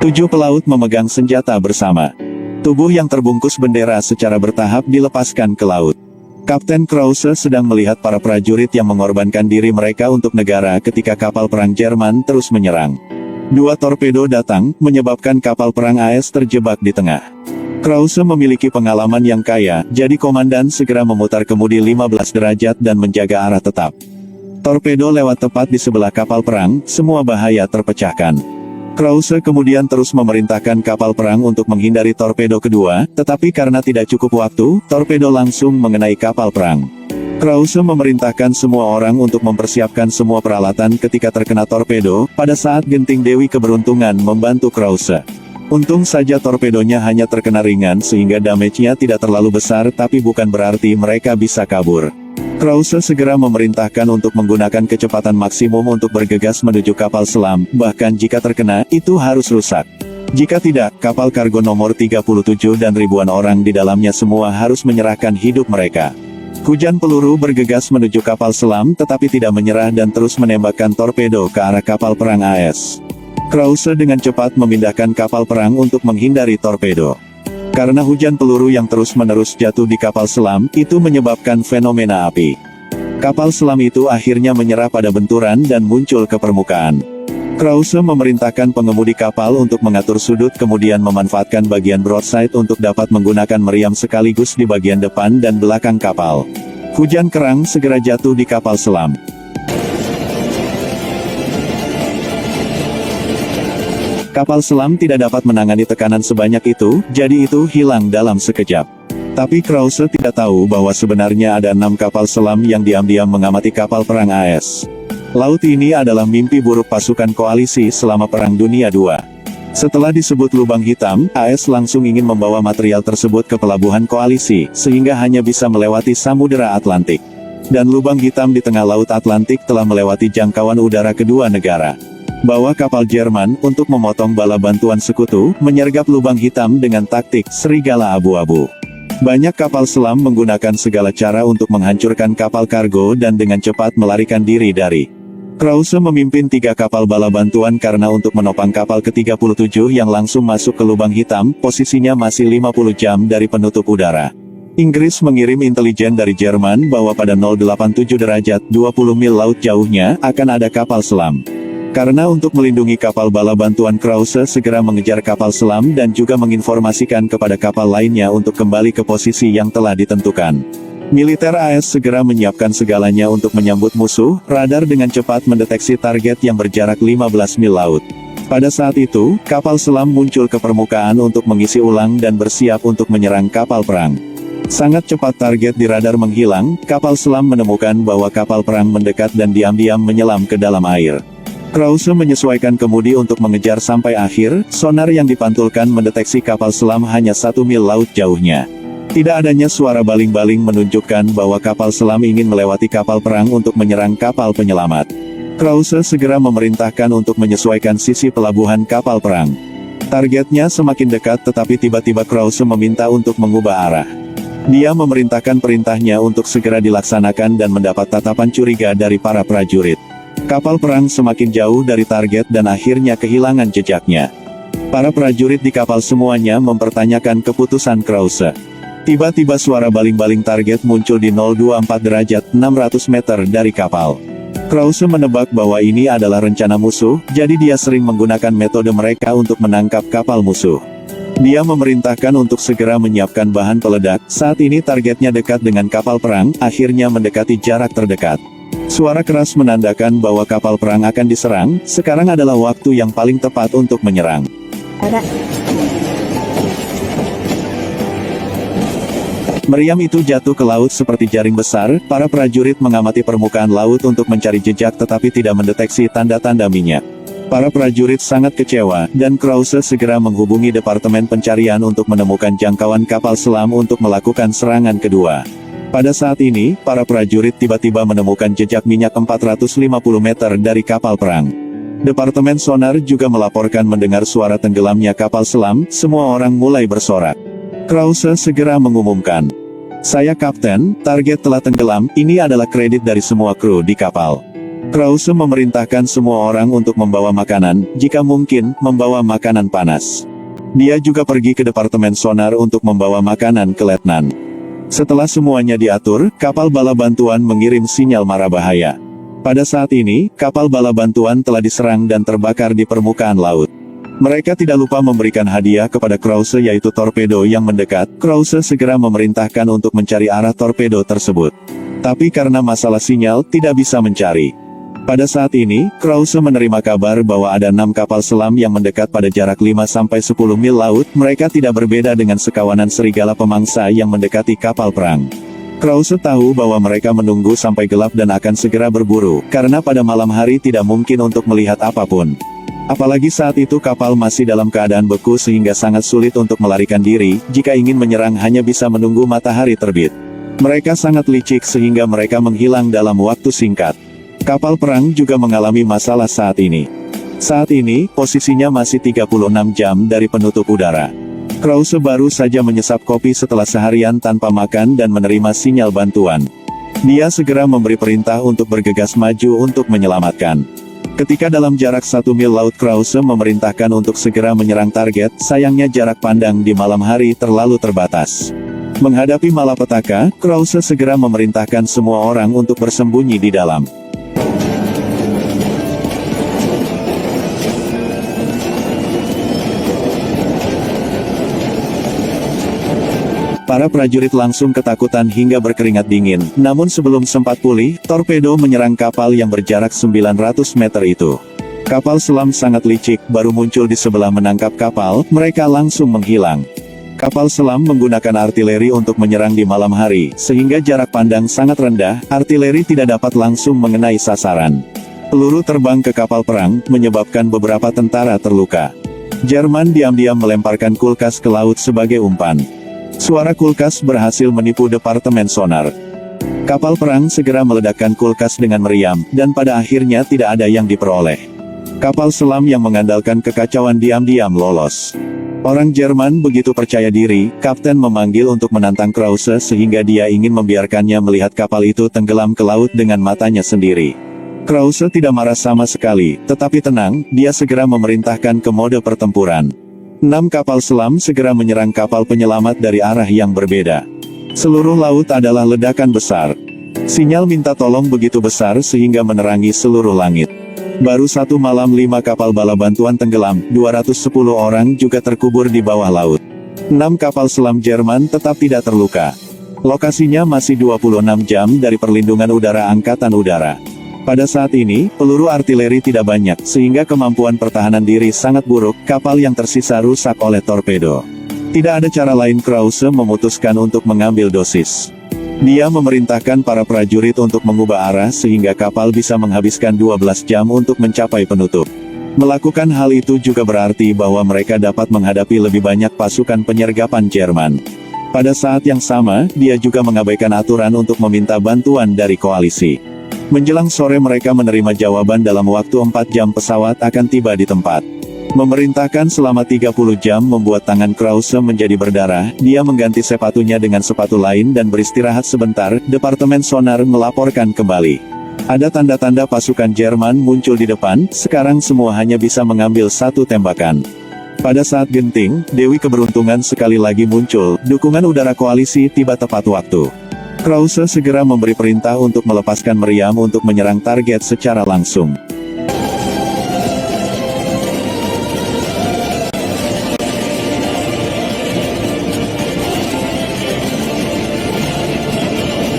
7 pelaut memegang senjata bersama. Tubuh yang terbungkus bendera secara bertahap dilepaskan ke laut. Kapten Krause sedang melihat para prajurit yang mengorbankan diri mereka untuk negara ketika kapal perang Jerman terus menyerang. 2 torpedo datang, menyebabkan kapal perang AS terjebak di tengah. Krause memiliki pengalaman yang kaya, jadi komandan segera memutar kemudi 15 derajat dan menjaga arah tetap. Torpedo lewat tepat di sebelah kapal perang, semua bahaya terpecahkan. Krause kemudian terus memerintahkan kapal perang untuk menghindari torpedo kedua, tetapi karena tidak cukup waktu, torpedo langsung mengenai kapal perang. Krause memerintahkan semua orang untuk mempersiapkan semua peralatan ketika terkena torpedo. Pada saat genting Dewi Keberuntungan membantu Krause. Untung saja torpedonya hanya terkena ringan sehingga damage-nya tidak terlalu besar, tapi bukan berarti mereka bisa kabur. Krause segera memerintahkan untuk menggunakan kecepatan maksimum untuk bergegas menuju kapal selam, bahkan jika terkena, itu harus rusak. Jika tidak, kapal kargo nomor 37 dan ribuan orang di dalamnya semua harus menyerahkan hidup mereka. Hujan peluru bergegas menuju kapal selam tetapi tidak menyerah dan terus menembakkan torpedo ke arah kapal perang AS. Krause dengan cepat memindahkan kapal perang untuk menghindari torpedo. Karena hujan peluru yang terus-menerus jatuh di kapal selam, itu menyebabkan fenomena api. Kapal selam itu akhirnya menyerah pada benturan dan muncul ke permukaan. Krause memerintahkan pengemudi kapal untuk mengatur sudut kemudian memanfaatkan bagian broadside untuk dapat menggunakan meriam sekaligus di bagian depan dan belakang kapal. Hujan kerang segera jatuh di kapal selam. Kapal selam tidak dapat menangani tekanan sebanyak itu, jadi itu hilang dalam sekejap. Tapi Krause tidak tahu bahwa sebenarnya ada 6 kapal selam yang diam-diam mengamati kapal perang AS. Laut ini adalah mimpi buruk pasukan koalisi selama Perang Dunia II. Setelah disebut lubang hitam, AS langsung ingin membawa material tersebut ke pelabuhan koalisi, sehingga hanya bisa melewati Samudera Atlantik. Dan lubang hitam di tengah Laut Atlantik telah melewati jangkauan udara kedua negara. Bawa kapal Jerman untuk memotong bala bantuan sekutu, menyergap lubang hitam dengan taktik serigala abu-abu. Banyak kapal selam menggunakan segala cara untuk menghancurkan kapal kargo dan dengan cepat melarikan diri dari. Krause memimpin 3 kapal bala bantuan karena untuk menopang kapal ke-37 yang langsung masuk ke lubang hitam, posisinya masih 50 jam dari penutup udara. Inggris mengirim intelijen dari Jerman bahwa pada 087 derajat 20 mil laut jauhnya, akan ada kapal selam. Karena untuk melindungi kapal bala bantuan, Krause segera mengejar kapal selam dan juga menginformasikan kepada kapal lainnya untuk kembali ke posisi yang telah ditentukan. Militer AS segera menyiapkan segalanya untuk menyambut musuh. Radar dengan cepat mendeteksi target yang berjarak 15 mil laut. Pada saat itu, kapal selam muncul ke permukaan untuk mengisi ulang dan bersiap untuk menyerang kapal perang. Sangat cepat target di radar menghilang, kapal selam menemukan bahwa kapal perang mendekat dan diam-diam menyelam ke dalam air. Krause menyesuaikan kemudi untuk mengejar sampai akhir. Sonar yang dipantulkan mendeteksi kapal selam hanya 1 mil laut jauhnya. Tidak adanya suara baling-baling menunjukkan bahwa kapal selam ingin melewati kapal perang untuk menyerang kapal penyelamat. Krause segera memerintahkan untuk menyesuaikan sisi pelabuhan kapal perang. Targetnya semakin dekat tetapi tiba-tiba Krause meminta untuk mengubah arah. Dia memerintahkan perintahnya untuk segera dilaksanakan dan mendapat tatapan curiga dari para prajurit. Kapal perang semakin jauh dari target dan akhirnya kehilangan jejaknya. Para prajurit di kapal semuanya mempertanyakan keputusan Krause. Tiba-tiba suara baling-baling target muncul di 024 derajat 600 meter dari kapal. Krause menebak bahwa ini adalah rencana musuh, jadi dia sering menggunakan metode mereka untuk menangkap kapal musuh. Dia memerintahkan untuk segera menyiapkan bahan peledak. Saat ini targetnya dekat dengan kapal perang, akhirnya mendekati jarak terdekat. Suara keras menandakan bahwa kapal perang akan diserang. Sekarang adalah waktu yang paling tepat untuk menyerang. Meriam itu jatuh ke laut seperti jaring besar. Para prajurit mengamati permukaan laut untuk mencari jejak tetapi tidak mendeteksi tanda-tanda minyak. Para prajurit sangat kecewa, dan Krause segera menghubungi Departemen Pencarian untuk menemukan jangkauan kapal selam untuk melakukan serangan kedua. Pada saat ini, para prajurit tiba-tiba menemukan jejak minyak 450 meter dari kapal perang. Departemen Sonar juga melaporkan mendengar suara tenggelamnya kapal selam. Semua orang mulai bersorak. Krause segera mengumumkan, "Saya kapten, target telah tenggelam, ini adalah kredit dari semua kru di kapal." Krause memerintahkan semua orang untuk membawa makanan, jika mungkin, membawa makanan panas. Dia juga pergi ke departemen sonar untuk membawa makanan ke letnan. Setelah semuanya diatur, kapal bala bantuan mengirim sinyal mara bahaya. Pada saat ini, kapal bala bantuan telah diserang dan terbakar di permukaan laut. Mereka tidak lupa memberikan hadiah kepada Krause yaitu torpedo yang mendekat. Krause segera memerintahkan untuk mencari arah torpedo tersebut. Tapi karena masalah sinyal, tidak bisa mencari. Pada saat ini, Krause menerima kabar bahwa ada 6 kapal selam yang mendekat pada jarak 5-10 mil laut. Mereka tidak berbeda dengan sekawanan serigala pemangsa yang mendekati kapal perang. Krause tahu bahwa mereka menunggu sampai gelap dan akan segera berburu, karena pada malam hari tidak mungkin untuk melihat apapun. Apalagi saat itu kapal masih dalam keadaan beku sehingga sangat sulit untuk melarikan diri. Jika ingin menyerang hanya bisa menunggu matahari terbit. Mereka sangat licik sehingga mereka menghilang dalam waktu singkat. Kapal perang juga mengalami masalah saat ini. Saat ini, posisinya masih 36 jam dari penutup udara. Krause baru saja menyesap kopi setelah seharian tanpa makan dan menerima sinyal bantuan. Dia segera memberi perintah untuk bergegas maju untuk menyelamatkan. Ketika dalam jarak 1 mil laut, Krause memerintahkan untuk segera menyerang target. Sayangnya jarak pandang di malam hari terlalu terbatas. Menghadapi malapetaka, Krause segera memerintahkan semua orang untuk bersembunyi di dalam. Para prajurit langsung ketakutan hingga berkeringat dingin. Namun sebelum sempat pulih, torpedo menyerang kapal yang berjarak 900 meter itu. Kapal selam sangat licik, baru muncul di sebelah menangkap kapal, mereka langsung menghilang. Kapal selam menggunakan artileri untuk menyerang di malam hari, sehingga jarak pandang sangat rendah, artileri tidak dapat langsung mengenai sasaran. Peluru terbang ke kapal perang, menyebabkan beberapa tentara terluka. Jerman diam-diam melemparkan kulkas ke laut sebagai umpan. Suara kulkas berhasil menipu departemen sonar. Kapal perang segera meledakkan kulkas dengan meriam, dan pada akhirnya tidak ada yang diperoleh. Kapal selam yang mengandalkan kekacauan diam-diam lolos. Orang Jerman begitu percaya diri, kapten memanggil untuk menantang Krause sehingga dia ingin membiarkannya melihat kapal itu tenggelam ke laut dengan matanya sendiri. Krause tidak marah sama sekali, tetapi tenang, dia segera memerintahkan ke mode pertempuran. 6 kapal selam segera menyerang kapal penyelamat dari arah yang berbeda. Seluruh laut adalah ledakan besar. Sinyal minta tolong begitu besar sehingga menerangi seluruh langit. Baru satu malam 5 kapal bala bantuan tenggelam, 210 orang juga terkubur di bawah laut. 6 kapal selam Jerman tetap tidak terluka. Lokasinya masih 26 jam dari perlindungan udara Angkatan Udara. Pada saat ini, peluru artileri tidak banyak, sehingga kemampuan pertahanan diri sangat buruk, kapal yang tersisa rusak oleh torpedo. Tidak ada cara lain, Krause memutuskan untuk mengambil dosis. Dia memerintahkan para prajurit untuk mengubah arah sehingga kapal bisa menghabiskan 12 jam untuk mencapai penutup. Melakukan hal itu juga berarti bahwa mereka dapat menghadapi lebih banyak pasukan penyergapan Jerman. Pada saat yang sama, dia juga mengabaikan aturan untuk meminta bantuan dari koalisi. Menjelang sore mereka menerima jawaban dalam waktu 4 jam pesawat akan tiba di tempat. Memerintahkan selama 30 jam membuat tangan Krause menjadi berdarah, dia mengganti sepatunya dengan sepatu lain dan beristirahat sebentar. Departemen sonar melaporkan kembali. Ada tanda-tanda pasukan Jerman muncul di depan, sekarang semua hanya bisa mengambil satu tembakan. Pada saat genting, Dewi Keberuntungan sekali lagi muncul, dukungan udara koalisi tiba tepat waktu. Krause segera memberi perintah untuk melepaskan meriam untuk menyerang target secara langsung.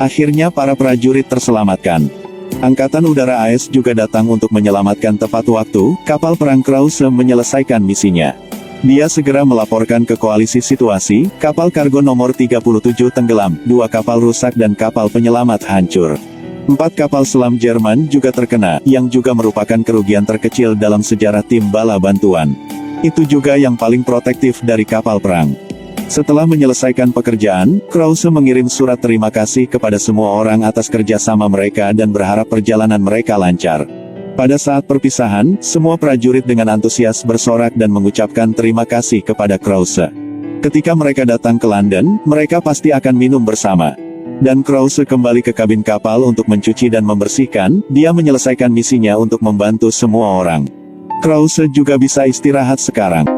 Akhirnya para prajurit terselamatkan. Angkatan Udara AS juga datang untuk menyelamatkan tepat waktu. Kapal perang Krause menyelesaikan misinya. Dia segera melaporkan ke koalisi situasi, kapal kargo nomor 37 tenggelam, 2 kapal rusak dan kapal penyelamat hancur. 4 kapal selam Jerman juga terkena, yang juga merupakan kerugian terkecil dalam sejarah tim bala bantuan. Itu juga yang paling protektif dari kapal perang. Setelah menyelesaikan pekerjaan, Krause mengirim surat terima kasih kepada semua orang atas kerjasama mereka dan berharap perjalanan mereka lancar. Pada saat perpisahan, semua prajurit dengan antusias bersorak dan mengucapkan terima kasih kepada Krause. Ketika mereka datang ke London, mereka pasti akan minum bersama. Dan Krause kembali ke kabin kapal untuk mencuci dan membersihkan. Dia menyelesaikan misinya untuk membantu semua orang. Krause juga bisa istirahat sekarang.